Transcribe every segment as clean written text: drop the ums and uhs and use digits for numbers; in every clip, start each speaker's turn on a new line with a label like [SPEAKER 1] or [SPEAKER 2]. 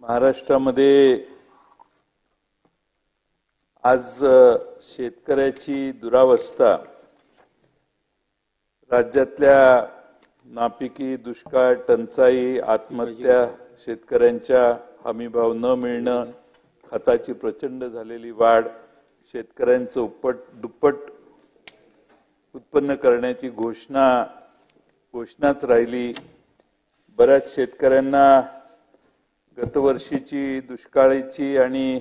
[SPEAKER 1] महाराष्ट्रामध्ये आज शेतकऱ्याची दुरावस्था, राज्यातल्या नापिकी, दुष्काळ, टंचाई, आत्महत्या, शेतकऱ्यांच्या हमीभाव न मिळणं, खताची प्रचंड झालेली वाढ, शेतकऱ्यांचं दुप्पट उत्पन्न करण्याची घोषणाच राहिली। बऱ्याच शेतकऱ्यांना गतवर्षीची दुष्काळाची आणि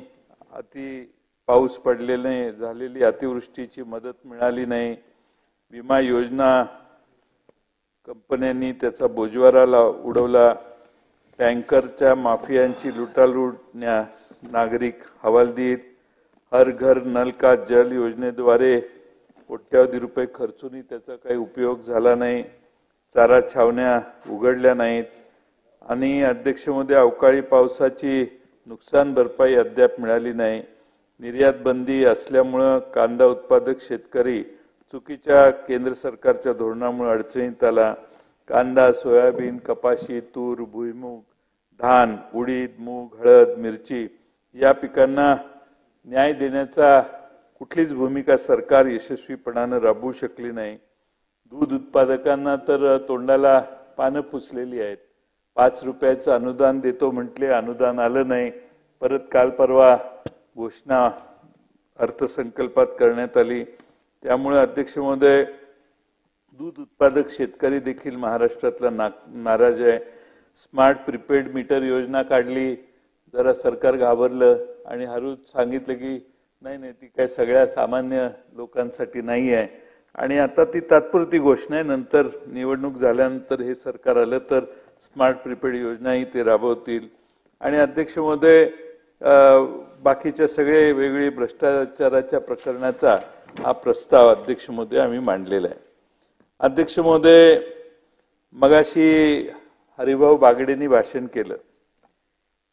[SPEAKER 1] पाऊस पडलेले झालेली अतिवृष्टीची मदत मिळाली नाही। विमा योजना कंपन्यांनी त्याचा बोजवारा उडवला। टँकरच्या माफियांची लुटालूट, नागरिक हवालदिल। हर घर नल का जल योजनेद्वारे कोट्यावधी रुपये खर्चूनही त्याचा काही उपयोग झाला नाही। चारा छावण्या उघडल्या नाहीत आणि अध्यक्ष महोदय, अवकाळी पावसाची नुकसान भरपाई अद्याप मिळाली नाही। निर्यात बंदी असल्यामुळे कांदा उत्पादक शेतकरी चुकीच्या केंद्र सरकारच्या धोरणामुळे अडचणीत आला। कांदा, सोयाबीन, कपाशी, तूर, भुईमूग, धान, उडीद, मूग, हळद, मिरची या पिकांना न्याय देण्याचा कुठलीच भूमिका सरकार यशस्वीपणाने राबवू शकली नाही। दूध उत्पादकांना तर तोंडाला पानं पुसलेली आहेत। 5 रुपयाचं अनुदान देतो म्हटले, अनुदान आलं नाही। परत काल परवा घोषणा अर्थसंकल्पात करण्यात आली। त्यामुळे अध्यक्ष महोदय, दूध उत्पादक शेतकरी देखील महाराष्ट्रातला नाराज आहे। स्मार्ट प्रीपेड मीटर योजना काढली, जरा सरकार घाबरलं आणि हळूच सांगितलं की नाही ती काय सगळ्या सामान्य लोकांसाठी नाही आहे आणि आता ती तात्पुरती घोषणा आहे। नंतर निवडणूक झाल्यानंतर हे सरकार आलं तर स्मार्ट प्रीपेड योजनाही ते राबवतील। आणि अध्यक्ष महोदय, बाकीच्या सगळे वेगवेगळे भ्रष्टाचाराच्या प्रकरणाचा हा प्रस्ताव अध्यक्ष महोदय आम्ही मांडलेला आहे। अध्यक्ष महोदय, मगाशी हरिभाऊ बागडेंनी भाषण केलं।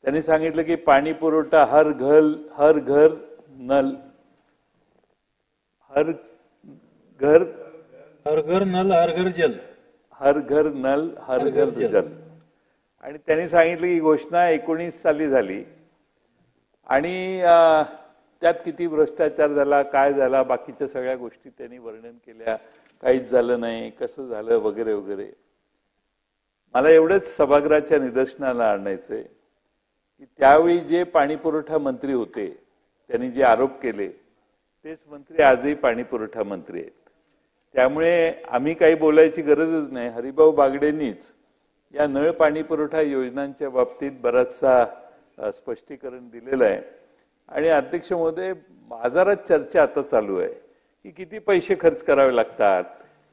[SPEAKER 1] त्यांनी सांगितलं की पाणी पुरवठा हर घर नल, हर घर नल हर घर जल, हर घर नल हर घर जल। आणि त्यांनी सांगितलं की घोषणा 19 साली झाली आणि त्यात किती भ्रष्टाचार झाला, काय झाला, बाकीच्या सगळ्या गोष्टी त्यांनी वर्णन केल्या। काहीच झालं नाही, कसं झालं वगैरे वगैरे। मला एवढंच सभागृहाच्या निदर्शनाला आणायचंय की त्यावेळी जे पाणी पुरवठा मंत्री होते त्यांनी जे आरोप केले तेच मंत्री आजही पाणी पुरवठा मंत्री आहेत। त्यामुळे आम्ही काही बोलायची गरजच नाही। हरिभाऊ बागडेंनीच या नळ पाणी पुरवठा योजनांच्या बाबतीत बराचसा स्पष्टीकरण दिलेलं आहे। आणि अध्यक्ष महोदय, बाजारात चर्चा आता चालू आहे की किती पैसे खर्च करावे लागतात,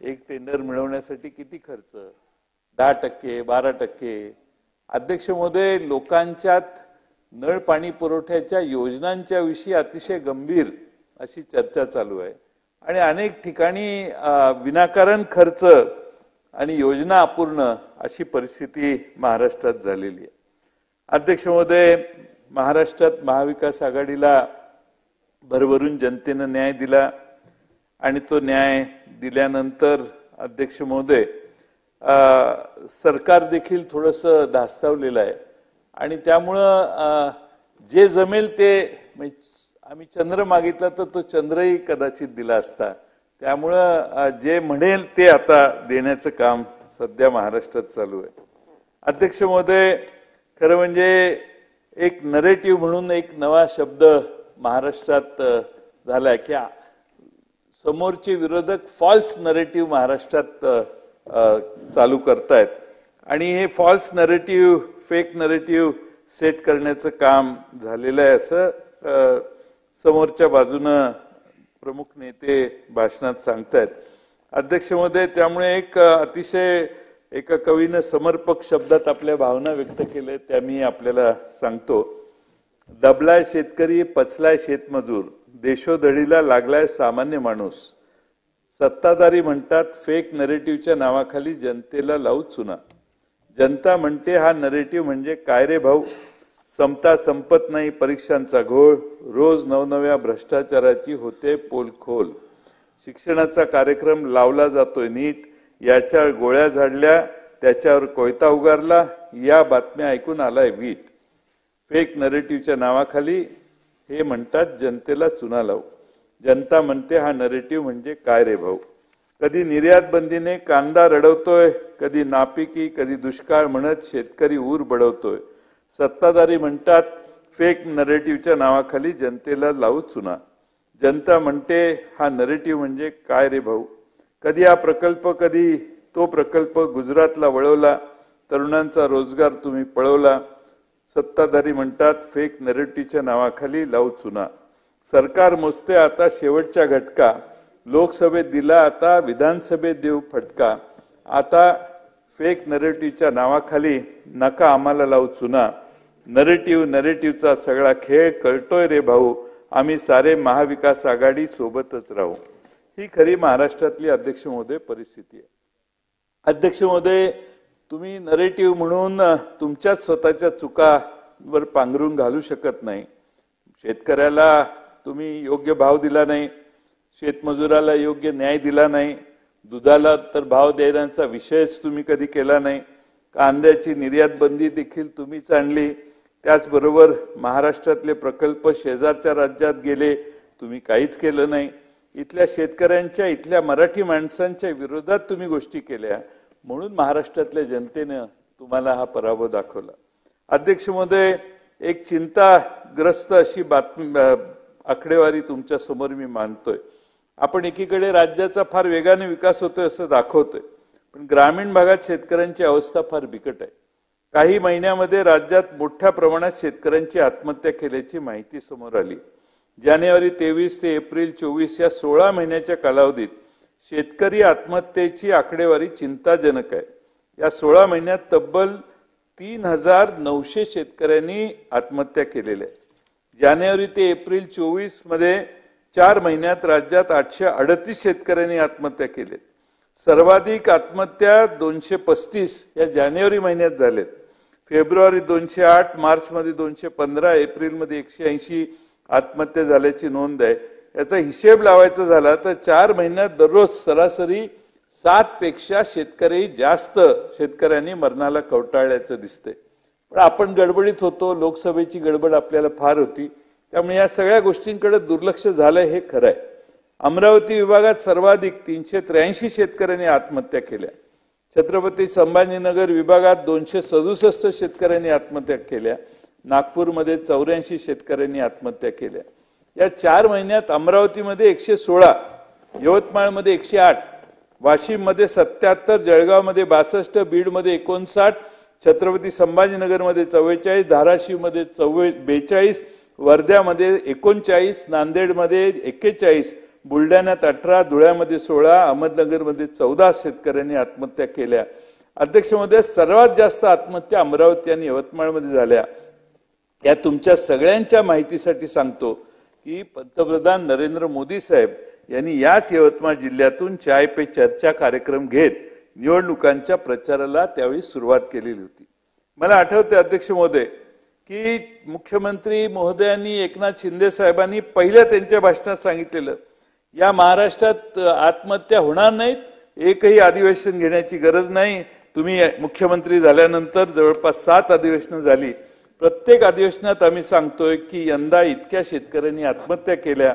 [SPEAKER 1] एक टेंडर मिळवण्यासाठी किती खर्च, 10%, 12%। अध्यक्ष महोदय, लोकांच्यात नळ पाणी पुरवठ्याच्या योजनांच्या विषयी अतिशय गंभीर अशी चर्चा चालू आहे आणि अनेक ठिकाणी विनाकारण खर्च आणि योजना अपूर्ण अशी परिस्थिती महाराष्ट्रात झालेली आहे। अध्यक्ष महोदय, महाराष्ट्रात महाविकास आघाडीला भरभरून जनतेने न्याय दिला आणि तो न्याय दिल्यानंतर अध्यक्ष महोदय, सरकार देखील थोडंसं धास्तावलेलं आहे आणि त्यामुळं जे जमेल ते, आम्ही चंद्र मागितला तर तो चंद्रही कदाचित दिला असता। त्यामुळं जे म्हणेल ते आता देण्याचं काम सध्या महाराष्ट्रात चालू आहे। अध्यक्ष महोदय, खरं म्हणजे एक नरेटिव्ह म्हणून एक नवा शब्द महाराष्ट्रात झालाय की समोरचे विरोधक फॉल्स नरेटिव्ह महाराष्ट्रात चालू करतायत आणि हे false narrative, fake narrative set करण्याचं काम झालेलं आहे असं समोरच्या बाजूनं प्रमुख नेते भाषणात सांगतायत। अध्यक्ष महोदय, त्यामुळे एक अतिशय एका कवीनं समर्पक शब्दात आपल्या भावना व्यक्त केल्या, त्या मी आपल्याला सांगतो। दबलाय शेतकरी, पचलाय शेतमजूर, देशोधडीला लागलाय सामान्य माणूस। सत्ताधारी म्हणतात फेक नरेटिव्हच्या नावाखाली जनतेला लावू चुना। जनता म्हणते हा नरेटिव्ह म्हणजे काय रे भाऊ, समता संपत नाही परीक्षांचा घोळ, रोज नवनव्या भ्रष्टाचाराची होते पोलखोल। शिक्षणाचा कार्यक्रम लावला जातोय नीट, याच्या गोळ्या झाडल्या त्याच्यावर कोयता उगारला, या बातम्या ऐकून आलाय वीट। फेक नरेटिव्हच्या नावाखाली हे म्हणतात जनतेला चुना लावू. जनता म्हणते हा नरेटिव्ह म्हणजे काय रे भाऊ. कधी निर्यात बंदीने कांदा रडवतोय, कधी नापिकी, कधी दुष्काळ म्हणत शेतकरी ऊर बडवतोय. सत्ताधारी म्हणतात फेक नरेटिव्हच्या नावाखाली जनतेला लावू चुना. जनता म्हणते हा नरेटिव्ह म्हणजे काय रे भाऊ. कधी हा प्रकल्प, कधी तो प्रकल्प गुजरातला वळवला, तरुणांचा रोजगार तुम्ही पळवला. सत्ताधारी म्हणतात फेक नरेटिव्हच्या नावाखाली लावू चुना. सरकार मोजते आता शेवटच्या घटका, लोकसभेत दिला आता विधानसभेत देऊ फटका. आता फेक नरेटिव्हच्या नावाखाली नका आम्हाला लावू चुना. नरेटिव्हचा सगळा खेळ कळतोय रे भाऊ, आम्ही सारे महाविकास आघाडी सोबतच राहू. ही खरी महाराष्ट्रातली अध्यक्ष महोदय परिस्थिती आहे. अध्यक्ष महोदय, तुम्ही नरेटिव्ह म्हणून तुमच्याच स्वतःच्या चुकांवर पांघरून घालू शकत नाही. शेतकऱ्याला तुम्ही योग्य भाव दिला नाही, शेतमजुराला योग्य न्याय दिला नाही, दुधाला तर भाव देण्याचा विषयच तुम्ही कधी केला नाही. कांद्याची निर्यात बंदी देखील तुम्हीच आणली. त्याचबरोबर महाराष्ट्रातले प्रकल्प शेजारच्या राज्यात गेले, तुम्ही काहीच केलं नाही. इथल्या शेतकऱ्यांच्या, इथल्या मराठी माणसांच्या विरोधात तुम्ही गोष्टी केल्या, म्हणून महाराष्ट्रातल्या जनतेने तुम्हाला हा पराभव दाखवला. अध्यक्ष महोदय, एक चिंताग्रस्त अशी आकडेवारी तुमच्या समोर मी मांडतोय. आपण एकीकडे राज्याचा फार वेगाने विकास होतोय असं दाखवतोय, पण ग्रामीण भागात शेतकऱ्यांची अवस्था फार बिकट आहे. काही महिन्यामध्ये राज्यात मोठ्या प्रमाणात शेतकऱ्यांची आत्महत्या केल्याची माहिती समोर आली. जानेवारी 23 ते एप्रिल 24 या 16 महिन्याच्या कालावधीत शेतकरी आत्महत्येची आकडेवारी चिंताजनक आहे. या 16 महिन्यात तब्बल 3900 शेतकऱ्यांनी आत्महत्या केलेल्या आहेत. जानेवारी ते एप्रिल 24 मध्ये 4 महिन्यात राज्यात 838 शेतकऱ्यांनी आत्महत्या केल्या. सर्वाधिक आत्महत्या 235 या जानेवारी महिन्यात झालेत. फेब्रुवारी 208, मार्च मध्ये 215, एप्रिल मध्ये 180 आत्महत्या झाल्याची नोंद आहे. याचा हिशेब लावायचा झाला तर 4 महिन्यात दररोज सरासरी 7 पेक्षा जास्त शेतकऱ्यांनी मरणाला कवटाळल्याचं दिसतंय. पण आपण गडबडीत होतो, लोकसभेची गडबड आपल्याला फार होती, त्यामुळे या सगळ्या गोष्टींकडे दुर्लक्ष झालंय हे खरं आहे. अमरावती विभागात सर्वाधिक 383 शेतकऱ्यांनी आत्महत्या केल्या. छत्रपती संभाजीनगर विभागात 267 शेतकऱ्यांनी आत्महत्या केल्या. नागपूरमध्ये 84 शेतकऱ्यांनी आत्महत्या केल्या. या 4 महिन्यात अमरावतीमध्ये 116, यवतमाळमध्ये 108, वाशिममध्ये 77, जळगावमध्ये 62, बीडमध्ये 59, छत्रपती संभाजीनगरमध्ये 44, धाराशिवमध्ये 42, वर्ध्यामध्ये 39, नांदेडमध्ये 41, बुलढाण्यात 18, धुळ्यामध्ये 16, अहमदनगरमध्ये 14 शेतकऱ्यांनी आत्महत्या केल्या. अध्यक्ष महोदय, सर्वात जास्त आत्महत्या अमरावती आणि यवतमाळमध्ये झाल्या. या तुमच्या सगळ्यांच्या माहितीसाठी सांगतो की पंतप्रधान नरेंद्र मोदी साहेब यांनी याच यवतमाळ जिल्ह्यातून चाय पे चर्चा कार्यक्रम घेत निवडणुकांच्या प्रचाराला त्यावेळी सुरुवात केलेली होती. मला आठवते अध्यक्ष महोदय की मुख्यमंत्री महोदयांनी एकनाथ शिंदे साहेबांनी पहिल्या त्यांच्या भाषणात सांगितलेलं, या महाराष्ट्रात आत्महत्या होणार नाहीत, एकही अधिवेशन घेण्याची गरज नाही. तुम्ही मुख्यमंत्री झाल्यानंतर जवळपास 7 अधिवेशनं झाली. प्रत्येक अधिवेशनात आम्ही सांगतोय की यंदा इतक्या शेतकऱ्यांनी आत्महत्या केल्या.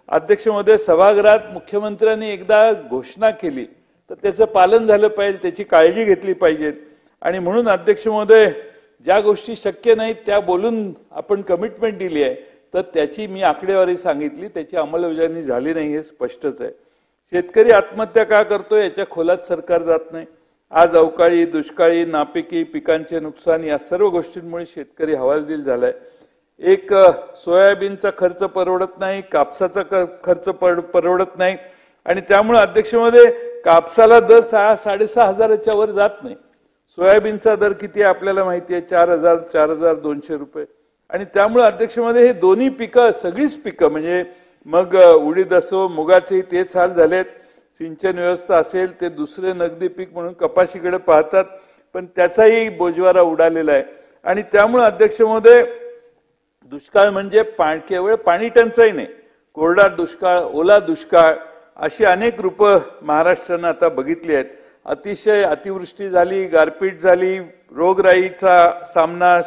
[SPEAKER 1] अध्यक्ष महोदय, सभागृहात मुख्यमंत्र्यांनी एकदा घोषणा केली तर त्याचं पालन झालं पाहिजे, त्याची काळजी घेतली पाहिजे. आणि म्हणून अध्यक्ष महोदय, ज्या गोष्टी शक्य नाहीत त्या बोलून आपण कमिटमेंट दिली आहे, तर त्याची मी आकडेवारी सांगितली, त्याची अंमलबजावणी झाली नाही हे स्पष्टच आहे. शेतकरी आत्महत्या का करतोय याच्या खोलात सरकार जात नाही. आज अवकाळी, दुष्काळी, नापिकी, पिकांचे नुकसान या सर्व गोष्टींमुळे शेतकरी हवालदिल झालाय. एक सोयाबीनचा खर्च परवडत नाही, कापसाचा खर्च परवडत नाही आणि त्यामुळे अध्यक्ष महोदय कापसाला दर 6,500 हजाराच्या वर जात नाही. सोयाबीनचा दर किती आहे आपल्याला माहिती आहे, 4,200 रुपये. आणि त्यामुळे अध्यक्ष महोदय हे दोन्ही पिकं, सगळीच पिकं म्हणजे मग उडीद असो, मुगाचेही तेच हाल झालेत. सिंचन व्यवस्था असेल ते दुसरे नगदी पीक म्हणून कपाशीकडे पाहतात, पण त्याचाही बोजवारा उडालेला आहे. आणि त्यामुळे अध्यक्ष महोदय दुष्काळ म्हणजे केवळ पाणी टंचाई नाही, कोरडा दुष्काळ, ओला दुष्काळ अशी अनेक रूपं महाराष्ट्रानं आता बघितली आहेत. अतिशय अतिवृष्टी झाली, गारपीट झाली, रोगराईचा सामना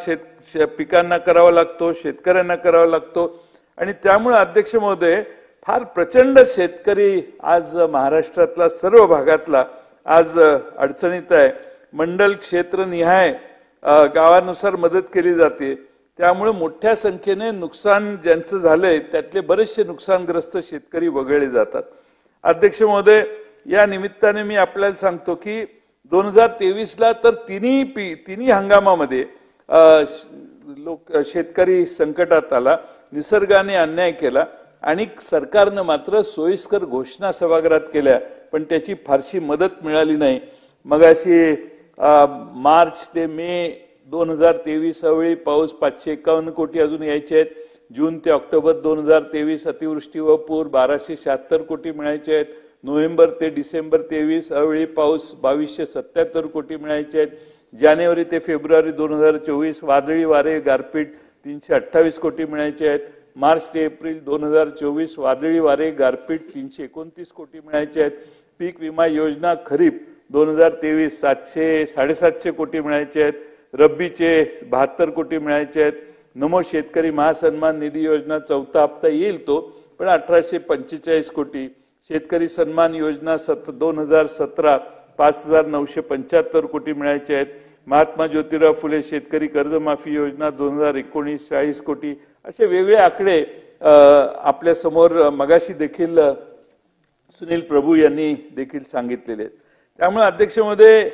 [SPEAKER 1] पिकांना करावा लागतो, शेतकऱ्यांना करावा लागतो आणि त्यामुळे अध्यक्ष महोदय फार प्रचंड शेतकरी आज महाराष्ट्रातला सर्व भागातला आज अडचणीत आहे. मंडल क्षेत्र निहाय गावानुसार मदत केली जाते. त्यामुळे मोठ्या संख्येने नुकसान ज्यांचं झालंय त्यातले बरेचसे नुकसानग्रस्त शेतकरी वगळले जातात. अध्यक्ष महोदय, या निमित्ताने मी आपल्याला सांगतो की 2023ला तर तिन्ही हंगामामध्ये शेतकरी संकटात आला, निसर्गाने अन्याय केला आणि सरकारनं मात्र सोयीस्कर घोषणा सभागृहात केल्या, पण त्याची फारशी मदत मिळाली नाही. मगाशी मार्च ते मे 2023 अवेळी पाऊस 551 कोटी अजून यायचे आहेत. जून ते ऑक्टोबर 2023 अतिवृष्टी व पूर 1276 कोटी मिळायचे आहेत. नोव्हेंबर ते डिसेंबर 23 अवेळी पाऊस 2277 कोटी मिळायचे आहेत. जानेवारी ते फेब्रुवारी 2024 वादळी वारे गारपीट 328 कोटी मिळायचे आहेत. मार्च ते एप्रिल 2024 वादळी वारे गारपीट 329 कोटी मिळायचे आहेत. पीक विमा योजना खरीप 2023 700-750 कोटी मिळायचे आहेत. रब्बीचे 72 कोटी मिळायचे आहेत. नमो शेतकरी महासन्मान निधी योजना चौथा हप्ता येईल तो, पण 1845 कोटी. शेतकरी सन्मान योजना 2017 5975 कोटी मिळायचे आहेत. महात्मा ज्योतिराव फुले शेतकरी कर्जमाफी योजना 2019 40 कोटी. असे वेगळे आकडे आपल्या समोर मगाशी देखील सुनील प्रभू यांनी देखील सांगितलेले आहेत. त्यामुळे अध्यक्ष महोदय,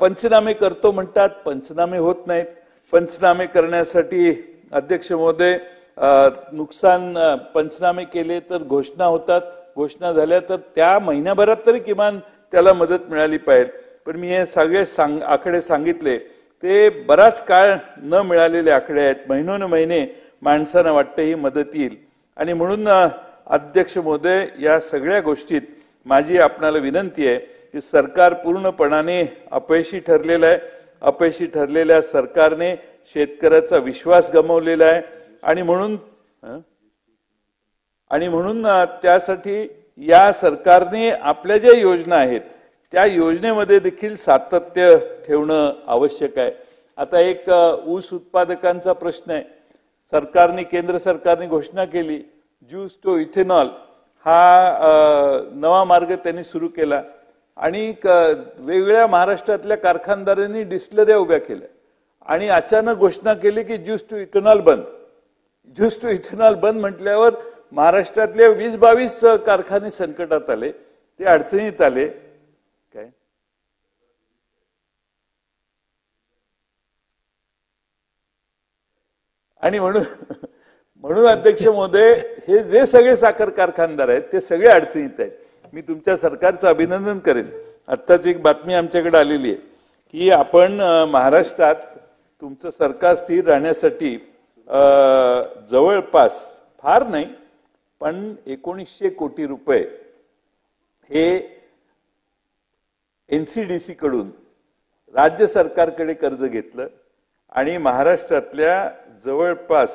[SPEAKER 1] पंचनामे करतो म्हणतात, पंचनामे होत नाहीत. पंचनामे करण्यासाठी अध्यक्ष महोदय नुकसान पंचनामे केले तर घोषणा होतात, घोषणा झाल्या तर त्या महिन्याभरात तरी किमान त्याला मदत मिळाली पाहिजे. पण मी हे सगळे आकडे सांगितले ते बराच काळ न मिळालेले आकडे आहेत. महिने माणसांना वाटतं ही मदत येईल. आणि म्हणून अध्यक्ष महोदय, या सगळ्या गोष्टीत माझी आपणाला विनंती आहे की सरकार पूर्णपणाने अपयशी ठरलेलं आहे. अपयशी ठरलेल्या सरकारने शेतकऱ्याचा विश्वास गमावलेला आहे आणि म्हणून त्यासाठी या सरकारने आपल्या ज्या योजना आहेत त्या योजनेमध्ये देखील सातत्य ठेवणं आवश्यक आहे. आता एक ऊस उत्पादकांचा प्रश्न आहे. केंद्र सरकारने घोषणा केली ज्यूस टू इथेनॉल हा नवा मार्ग त्यांनी सुरू केला आणि वेगवेगळ्या महाराष्ट्रातल्या कारखानदारांनी डिस्टिलऱ्या उभ्या केल्या आणि अचानक घोषणा केली की ज्यूस टू इथेनॉल बंद. ज्यूस टू इथेनॉल बंद म्हटल्यावर महाराष्ट्रातले 20-22 कारखाने संकटात आले, ते अडचणीत आले. काय आणि म्हणून अध्यक्ष महोदय, हे जे सगळे साखर कारखानदार आहेत ते सगळे अडचणीत आहेत. मी तुमच्या सरकारचं अभिनंदन करेन. आत्ताच एक बातमी आमच्याकडे आलेली आहे की आपण महाराष्ट्रात तुमचं सरकार स्थिर राहण्यासाठी जवळपास फार नाही पण 1900 कोटी रुपये हे NCDC कडून राज्य सरकारकडे कर्ज घेतलं आणि महाराष्ट्रातल्या जवळपास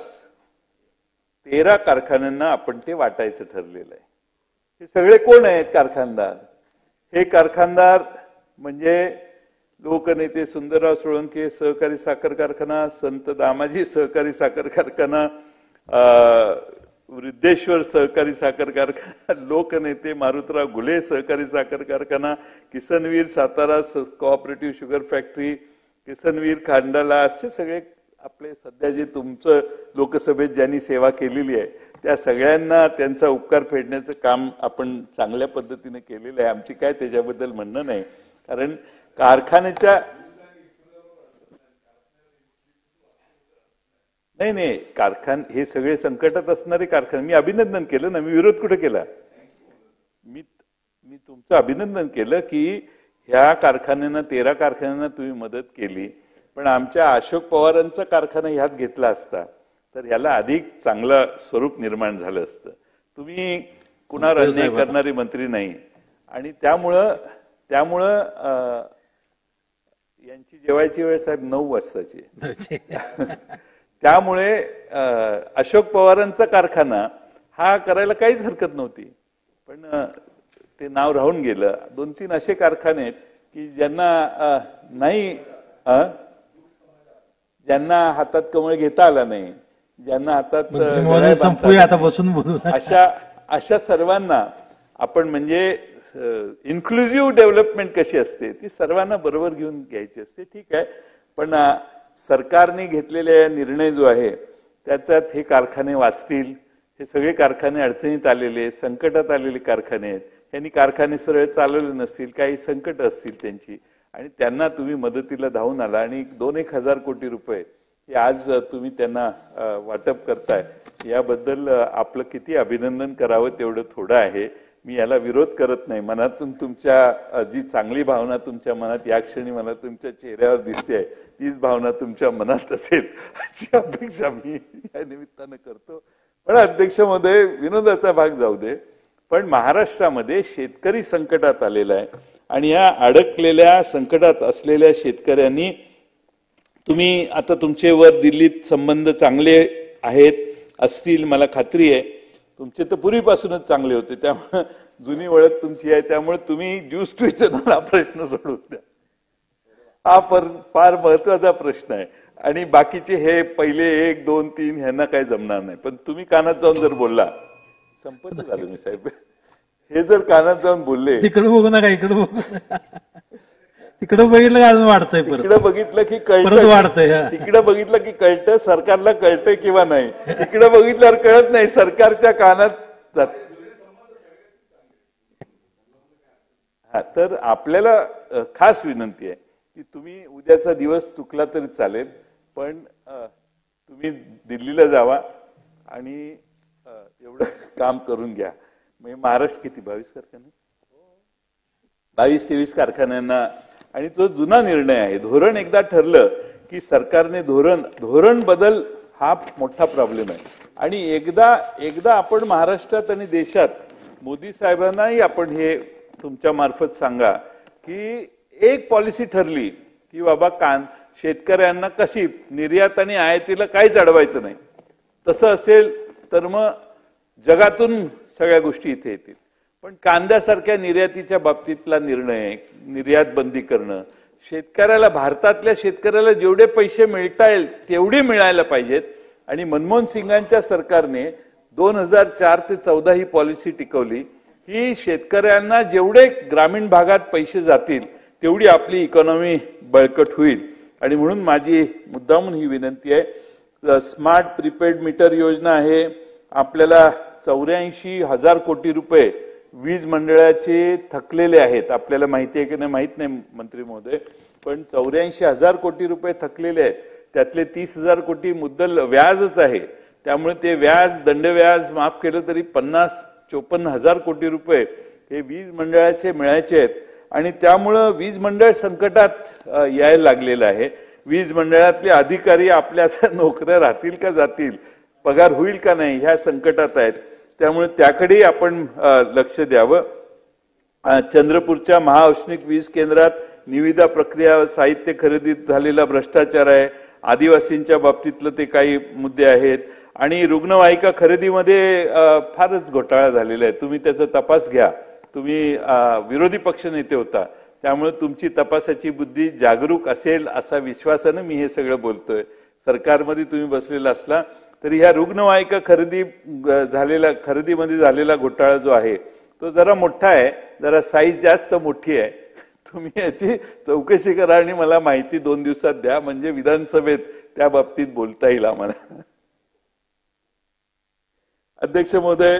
[SPEAKER 1] 13 कारखान्यांना आपण ते वाटायचं ठरलेलं आहे. हे सगळे कोण आहेत कारखानदार? हे कारखानदार म्हणजे लोकनेते सुंदरराव सोळंके सहकारी साखर कारखाना, संत दामाजी सहकारी साखर कारखाना, वृद्धेश्वर सहकारी साखर कारखाना, लोकनेते मारुतराव घुले सहकारी साखर कारखाना, Kisan Veer Satara cooperative sugar factory, Kisan Veer खांडाला, असे सगळे आपले सध्या जे तुमचं लोकसभेत ज्यांनी सेवा केलेली आहे त्या सगळ्यांना त्यांचा उपकार फेडण्याचं काम आपण चांगल्या पद्धतीने केलेलं आहे. आमची काय त्याच्याबद्दल म्हणणं नाही, कारण कारखान्याच्या नाही हे सगळे संकटात असणारे कारखाने. मी अभिनंदन केलं ना, मी विरोध कुठे केला? मी तुमचं अभिनंदन केलं की ह्या कारखान्यांना 13 कारखान्यांना तुम्ही मदत केली, पण आमच्या अशोक पवारांचा कारखाना ह्यात घेतला असता तर ह्याला अधिक चांगलं स्वरूप निर्माण झालं असतं. तुम्ही कुणावर अन्याय करणारे मंत्री नाही आणि त्यामुळं यांची जेवायची वेळ साहेब 9 वाजताची. त्यामुळे अशोक पवारांचा कारखाना हा करायला काहीच हरकत नव्हती, पण ते नाव राहून गेलं. 2-3 असे कारखाने आहेत की ज्यांना नाही ज्यांना हातात कमळ घेता आला नाही, ज्यांना हातात
[SPEAKER 2] संपूया आता बसून बोलू,
[SPEAKER 1] अशा सर्वांना आपण म्हणजे इन्क्लुझिव्ह डेव्हलपमेंट कशी असते ती सर्वांना बरोबर घेऊन घ्यायची असते. ठीक आहे, पण सरकारने घेतलेला निर्णय जो आहे त्याच्यात हे कारखाने वाचतील. हे सगळे कारखाने अडचणीत आलेले, संकटात आलेले कारखाने आहेत. यांनी कारखाने सरळ चालवले नसतील, काही संकट असतील त्यांची, आणि त्यांना तुम्ही मदतीला धावून आला आणि 2-1 हजार कोटी रुपये हे आज तुम्ही त्यांना वाटप करताय. याबद्दल आपलं किती अभिनंदन करावं तेवढं थोडं आहे. मी याला विरोध करत नाही. मनातून तुमच्या जी चांगली भावना तुमच्या मनात या क्षणी मला तुमच्या चेहऱ्यावर दिसते, तीच भावना तुमच्या मनात असेल अशी अपेक्षा मी या निमित्तानं करतो. पण अध्यक्ष महोदय, विनोदाचा भाग जाऊ दे, पण महाराष्ट्रामध्ये शेतकरी संकटात आलेला आहे आणि या अडकलेल्या संकटात असलेल्या शेतकऱ्यांनी, तुम्ही आता तुमचे वर दिल्लीत संबंध चांगले आहेत असतील, मला खात्री आहे. तुमचे तर पूर्वीपासूनच चांगले होते, त्यामुळे जुनी ओळख तुमची आहे, त्यामुळे तुम्ही ज्यूस टू इथेनॉल हा प्रश्न सोडून द्या. हा फार महत्वाचा प्रश्न आहे. आणि बाकीचे हे पहिले 1, 2, 3 ह्यांना काही जमणार नाही. पण तुम्ही कानात जाऊन जर बोलला, संपत झालं मी साहेब, हे जर कानात जाऊन बोलले,
[SPEAKER 2] तिकडे बघू नका इकडे बघू, तिकडे बघितलं का अजून वाढतंय,
[SPEAKER 1] तिकडे बघितलं की कळतं,
[SPEAKER 2] वाढतंय,
[SPEAKER 1] तिकडे बघितलं की कळतं सरकारला कळतंय किंवा नाही, तिकडे बघितल्यावर कळत नाही, सरकारच्या कानात जात. हा, तर आपल्याला खास विनंती आहे की तुम्ही उद्याचा दिवस चुकला तरी चालेल, पण तुम्ही दिल्लीला जावा आणि एवढं काम करून घ्या. म्हणजे महाराष्ट्र किती 22 कारखाने, 22-23 कारखान्यांना, आणि तो जुना निर्णय आहे. धोरण एकदा ठरलं की सरकारने धोरण बदल हा मोठा प्रॉब्लेम आहे. आणि एकदा आपण महाराष्ट्रात आणि देशात मोदी साहेबांनाही आपण हे तुमच्या मार्फत सांगा की एक पॉलिसी ठरली की बाबा शेतकऱ्यांना कशी निर्यात आणि आयातीला काहीच अडवायचं नाही. तसं असेल तर मग जगातून सगळ्या गोष्टी इथे येतील. पण कांद्यासारख्या निर्यातीच्या बाबतीतला निर्णय, निर्यात बंदी करणं, शेतकऱ्याला, भारतातल्या शेतकऱ्याला जेवढे पैसे मिळता येईल तेवढे मिळायला पाहिजेत. आणि मनमोहन सिंगांच्या सरकारने 2004 ते 14 ही पॉलिसी टिकवली की शेतकऱ्यांना जेवढे ग्रामीण भागात पैसे जातील तेवढी आपली इकॉनॉमी बळकट होईल. आणि म्हणून माझी मुद्दामून ही विनंती आहे. स्मार्ट प्रीपेड मीटर योजना आहे. आपल्याला 84,000 कोटी रुपये वीज मंडळाचे थकलेले आहेत. आपल्याला माहिती आहे की नाही माहित नाही मंत्री महोदय, पण 84,000 कोटी रुपये थकलेले आहेत. त्यातले 30,000 कोटी मुद्दल व्याजच आहे. त्यामुळे ते व्याज, दंडव्याज माफ केलं तरी 54,000 कोटी रुपये हे वीज मंडळाचे मिळायचे आहेत. आणि त्यामुळं वीज मंडळ संकटात यायला लागलेलं आहे. वीज मंडळातले अधिकारी आपल्या नोकऱ्या राहतील का जातील, पगार होईल का नाही, ह्या संकटात आहेत. त्यामुळे त्याकडेही आपण लक्ष द्यावं. चंद्रपूरच्या महाऔष्णिक वीज केंद्रात निविदा प्रक्रिया, साहित्य खरेदीत झालेला भ्रष्टाचार आहे. आदिवासींच्या बाबतीतलं ते काही मुद्दे आहेत. आणि रुग्णवाहिका खरेदीमध्ये फारच घोटाळा झालेला आहे. तुम्ही त्याचा तपास घ्या. तुम्ही विरोधी पक्ष नेते होता, त्यामुळे तुमची तपासाची बुद्धी जागरूक असेल असा विश्वासानं मी हे सगळं बोलतोय. सरकारमध्ये तुम्ही बसलेला असला तरी ह्या रुग्णवाहिका खरेदीमध्ये झालेला घोटाळा जो आहे तो जरा मोठा आहे, जरा साईज जास्त मोठी आहे. तुम्ही याची चौकशी करा आणि मला माहिती 2 दिवसात द्या, म्हणजे विधानसभेत त्या बाबतीत बोलता येईल आम्हाला. अध्यक्ष महोदय,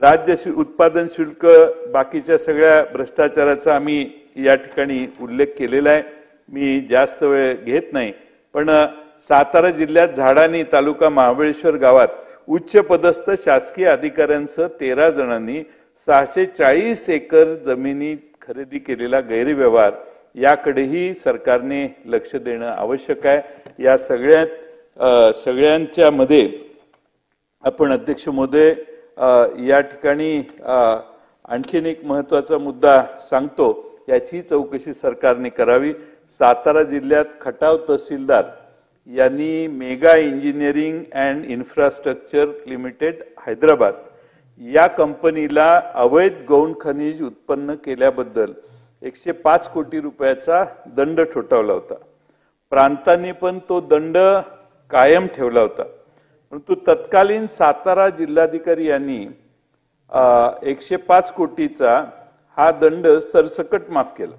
[SPEAKER 1] राज्य उत्पादन शुल्क, बाकीच्या सगळ्या भ्रष्टाचाराचा आम्ही या ठिकाणी उल्लेख केलेला आहे. मी जास्त वेळ घेत नाही, पण सातारा जिल्ह्यात झाडानी तालुका महाबळेश्वर गावात उच्च पदस्थ शासकीय अधिकाऱ्यांसह 13 जणांनी 640 एकर जमिनी खरेदी केलेला गैरव्यवहार याकडेही सरकारने लक्ष देणं आवश्यक आहे. या सगळ्यांच्या मध्ये आपण अध्यक्ष महोदय या ठिकाणी आणखीन एक महत्त्वाचा मुद्दा सांगतो, याची चौकशी सरकारने करावी. सातारा जिल्ह्यात खटाव तहसीलदार यांनी mega engineering and infrastructure limited Hyderabad या कंपनीला अवैध गौण खनिज उत्पन्न केल्याबद्दल 105 कोटी रुपयाचा दंड ठोठावला होता. प्रांतांनी पण तो दंड कायम ठेवला होता. परंतु तत्कालीन सातारा जिल्हाधिकारी यांनी 105 कोटीचा हा दंड सरसकट माफ केला.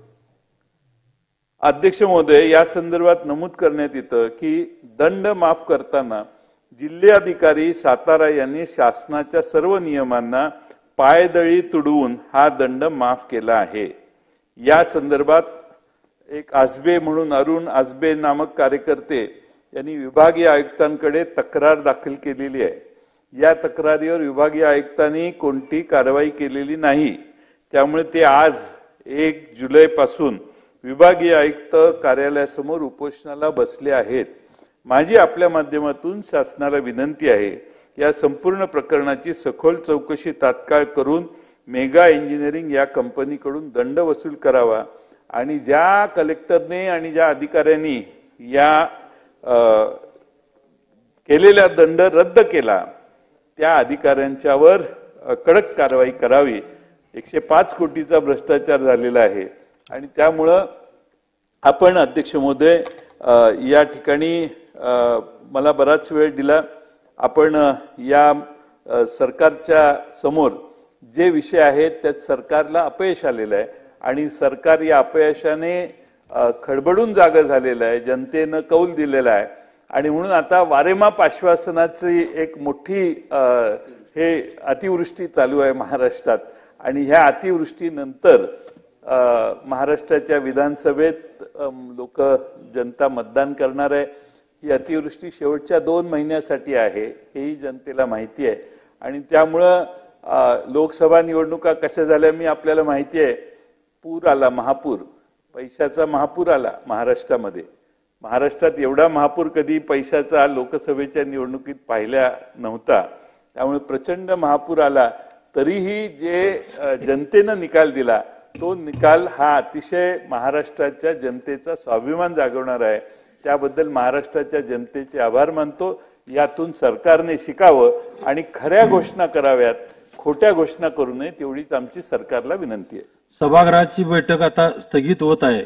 [SPEAKER 1] अध्यक्ष महोदय, या संदर्भात नमूद करण्यात येतं की दंड माफ करताना जिल्हाधिकारी सातारा यांनी शासनाच्या सर्व नियमांना पायदळी तुडवून हा दंड माफ केला आहे. या संदर्भात एक आसबे म्हणून अरुण आसबे नामक कार्यकर्ते यांनी विभागीय आयुक्तांकडे तक्रार दाखल केलेली आहे. या तक्रारीवर विभागीय आयुक्तांनी कोणती कारवाई केलेली नाही. त्यामुळे ते आज 1 जुलैपासून विभागीय आयुक्त कार्यालयासमोर उपोषणाला बसले आहेत. माझी आपल्या माध्यमातून शासनाला विनंती आहे, या संपूर्ण प्रकरणाची सखोल चौकशी तात्काळ करून मेगा इंजिनिअरिंग या कंपनीकडून दंड वसूल करावा आणि ज्या कलेक्टरने आणि ज्या अधिकाऱ्यांनी या केलेला दंड रद्द केला त्या अधिकाऱ्यांच्यावर कडक कारवाई करावी. 105 कोटीचा भ्रष्टाचार झालेला आहे आणि त्यामुळं आपण अध्यक्ष महोदय या ठिकाणी मला बराच वेळ दिला. आपण या सरकारच्या समोर जे विषय आहेत त्यात सरकारला अपयश आलेलं आहे आणि सरकार या अपयशाने खडबडून जागा झालेलं आहे. जनतेनं कौल दिलेला आहे आणि म्हणून आता वारेमाप आश्वासनाची एक मोठी हे अतिवृष्टी चालू आहे महाराष्ट्रात आणि ह्या अतिवृष्टीनंतर महाराष्ट्राच्या विधानसभेत लोक जनता मतदान करणार आहे. ही अतिवृष्टी शेवटच्या 2 महिन्यासाठी आहे हेही जनतेला माहिती आहे आणि त्यामुळं लोकसभा निवडणुका कशा झाल्या मी आपल्याला माहिती आहे. पूर आला, महापूर, पैशाचा महापूर आला महाराष्ट्रामध्ये. महाराष्ट्रात एवढा महापूर कधी पैशाचा लोकसभेच्या निवडणुकीत पाहिला नव्हता. त्यामुळे प्रचंड महापूर आला. तरीही जे जनतेनं निकाल दिला तो निकाल हा अतिशय महाराष्ट्राच्या जनतेचा स्वाभिमान जागवणार आहे. त्याबद्दल महाराष्ट्राच्या जनतेचे आभार मानतो. यातून सरकारने शिकावं आणि खऱ्या घोषणा कराव्यात, खोट्या घोषणा करू नये, तेवढीच आमची सरकारला विनंती आहे.
[SPEAKER 2] सभागृहाची बैठक आता स्थगित होत आहे.